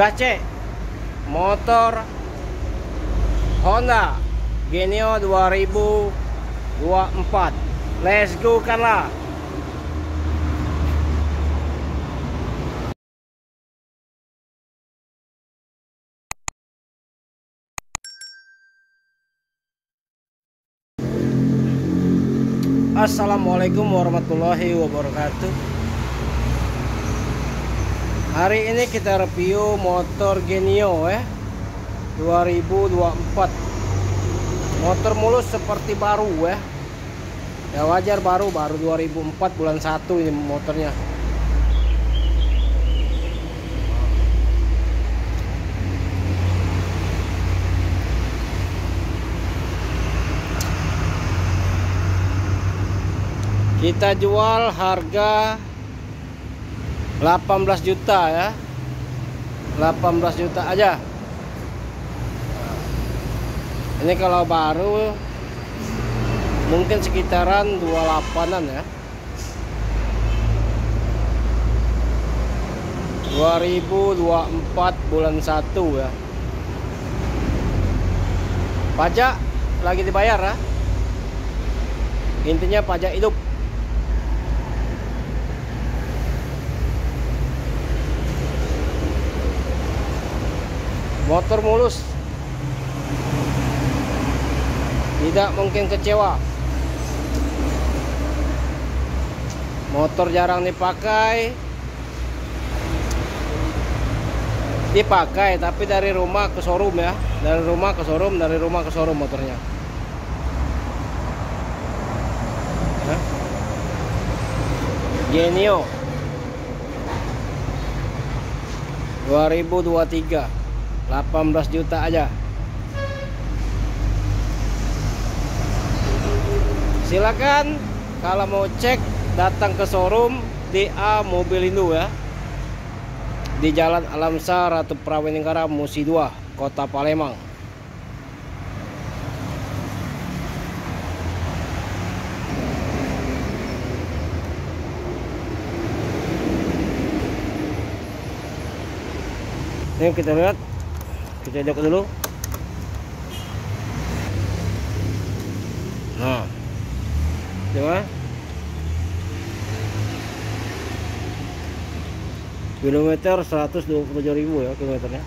Gace motor Honda Genio 2024. Let's go Carla. Assalamualaikum warahmatullahi wabarakatuh. Hari ini kita review motor Genio 2024. Motor mulus seperti baru ya wajar, baru 2004 bulan 1 ini motornya. Kita jual harga 18 juta ya. 18 juta aja. Ini kalau baru mungkin sekitaran 28-an ya. 2024 bulan 1 ya. Pajak lagi dibayar ya. Intinya pajak hidup. Motor mulus, tidak mungkin kecewa. Motor jarang dipakai, tapi dari rumah ke showroom ya, dari rumah ke showroom motornya. Genio 2023. 18 juta aja. Silakan kalau mau cek datang ke showroom DA Mobilindo ya. Di Jalan Alamsar Ratu Praweningkara Musi 2, Kota Palembang. Ini kita lihat. Kita lihat dulu. Nah, coba. Kilometer 127.000 ya kilometernya.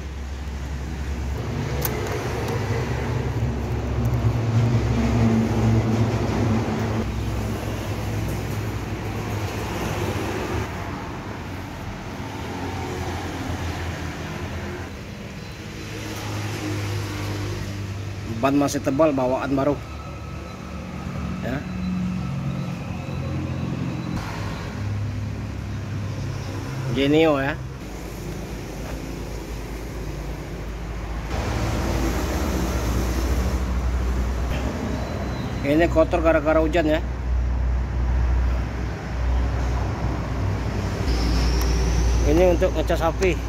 Ban masih tebal, bawaan baru ya. Genio ya. Ini kotor gara-gara hujan ya. Ini untuk ngecas api.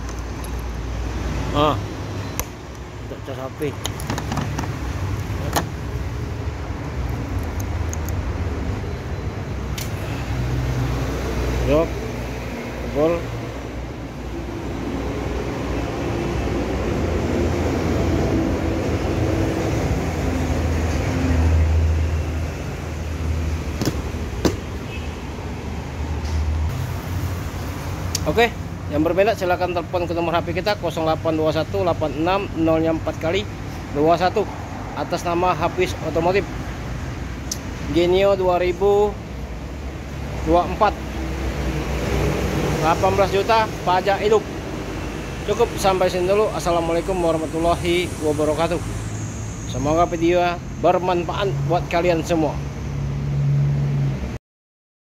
Untuk cas api. Jok, pukul. Oke, yang berbeda silakan telepon ke nomor HP kita 08218604 atas nama Hafiz Otomotif. Genio 2024. 18 juta pajak hidup. Cukup sampai sini dulu. Assalamualaikum warahmatullahi wabarakatuh. Semoga video bermanfaat buat kalian semua.